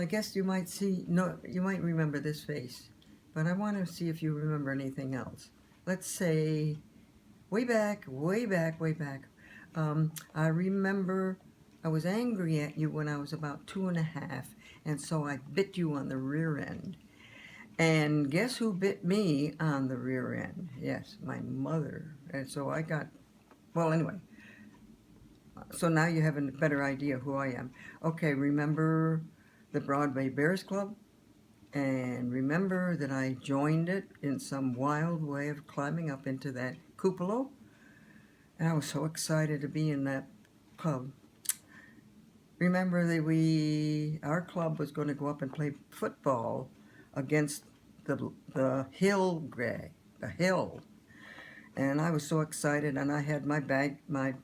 I guess you might see, no, you might remember this face, but I want to see if you remember anything else. Let's say, way back, way back, way back. I remember I was angry at you when I was about 2.5, and so I bit you on the rear end. And guess who bit me on the rear end? Yes, my mother. And so I got, well, anyway. So now you have a better idea who I am. Okay, remember the Broadway Bears Club? And remember that I joined it in some wild way of climbing up into that cupola? And I was so excited to be in that club. Remember that our club was going to go up and play football against the hill. And I was so excited, and I had my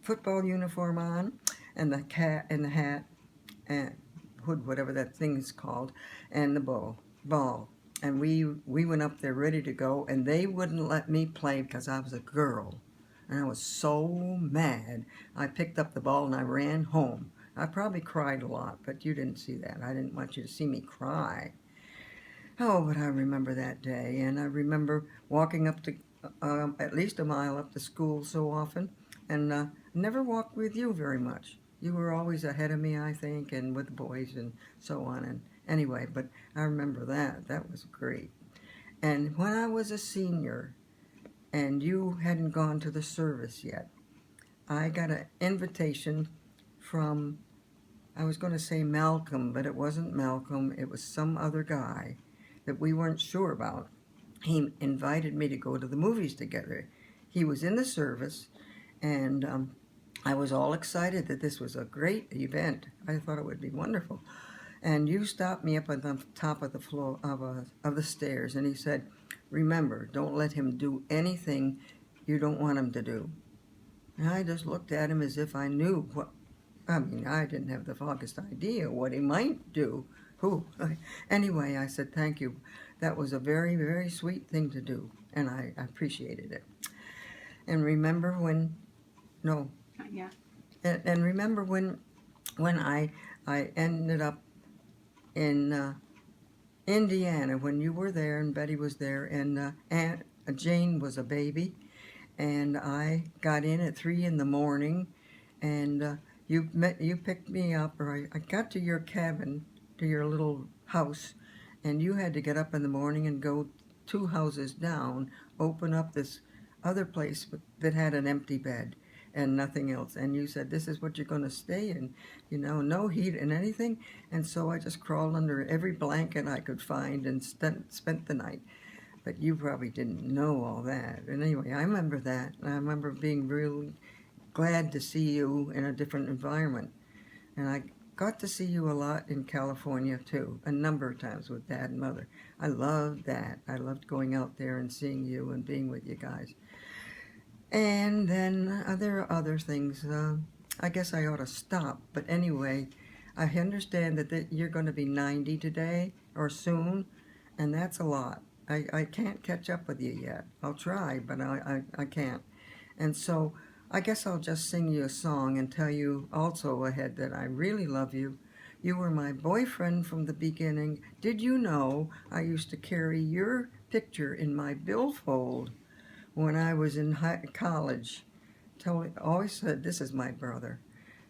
football uniform on, and the hat, and hood, whatever that thing is called, and the ball. And we went up there ready to go, and they wouldn't let me play because I was a girl. And I was so mad. I picked up the ball and I ran home. I probably cried a lot, but you didn't see that. I didn't want you to see me cry. Oh, but I remember that day, and I remember walking up to at least a mile up to school so often, and never walked with you very much. You were always ahead of me, I think, and with the boys and so on. And anyway, but I remember that. That was great. And when I was a senior, and you hadn't gone to the service yet, I got an invitation from, I was going to say Malcolm, but it wasn't Malcolm. It was some other guy that we weren't sure about. He invited me to go to the movies together. He was in the service, and I was all excited that this was a great event. I thought it would be wonderful. And you stopped me up on the top of the floor of the stairs, and he said, "Remember, don't let him do anything you don't want him to do." And I just looked at him as if I knew what. I mean, I didn't have the foggiest idea what he might do. Who? Anyway, I said, "Thank you. That was a very, very sweet thing to do," and I appreciated it. And remember when, no. Yeah. And remember when I ended up in Indiana, when you were there and Betty was there, and Aunt Jane was a baby, and I got in at 3 in the morning, and you picked me up, or I got to your cabin, to your little house, and you had to get up in the morning and go 2 houses down, open up this other place that had an empty bed and nothing else. And you said, "This is what you're going to stay in, no heat and anything." And so I just crawled under every blanket I could find and spent the night. But you probably didn't know all that. And anyway, I remember that. And I remember being really glad to see you in a different environment. And I got to see you a lot in California too, a number of times with Dad and Mother. I loved that. I loved going out there and seeing you and being with you guys. And then there are other things. I guess I ought to stop. But anyway, I understand that you're going to be 90 today or soon, and that's a lot. I can't catch up with you yet. I'll try, but I can't. And so I guess I'll just sing you a song and tell you also ahead that I really love you. You were my boyfriend from the beginning. Did you know I used to carry your picture in my billfold when I was in college? Always said, "This is my brother."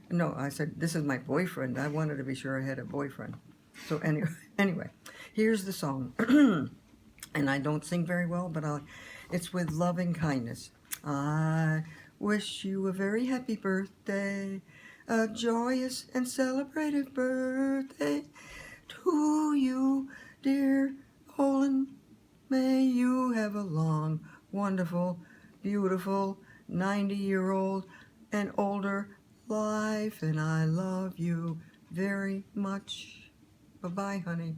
No, I said, "This is my boyfriend." I wanted to be sure I had a boyfriend. So anyway, here's the song. And I don't sing very well, but it's with loving kindness. I wish you a very happy birthday, a joyous and celebrated birthday to you, dear Olin. May you have a long, wonderful, beautiful 90-year-old and older life, and I love you very much. Bye-bye, honey.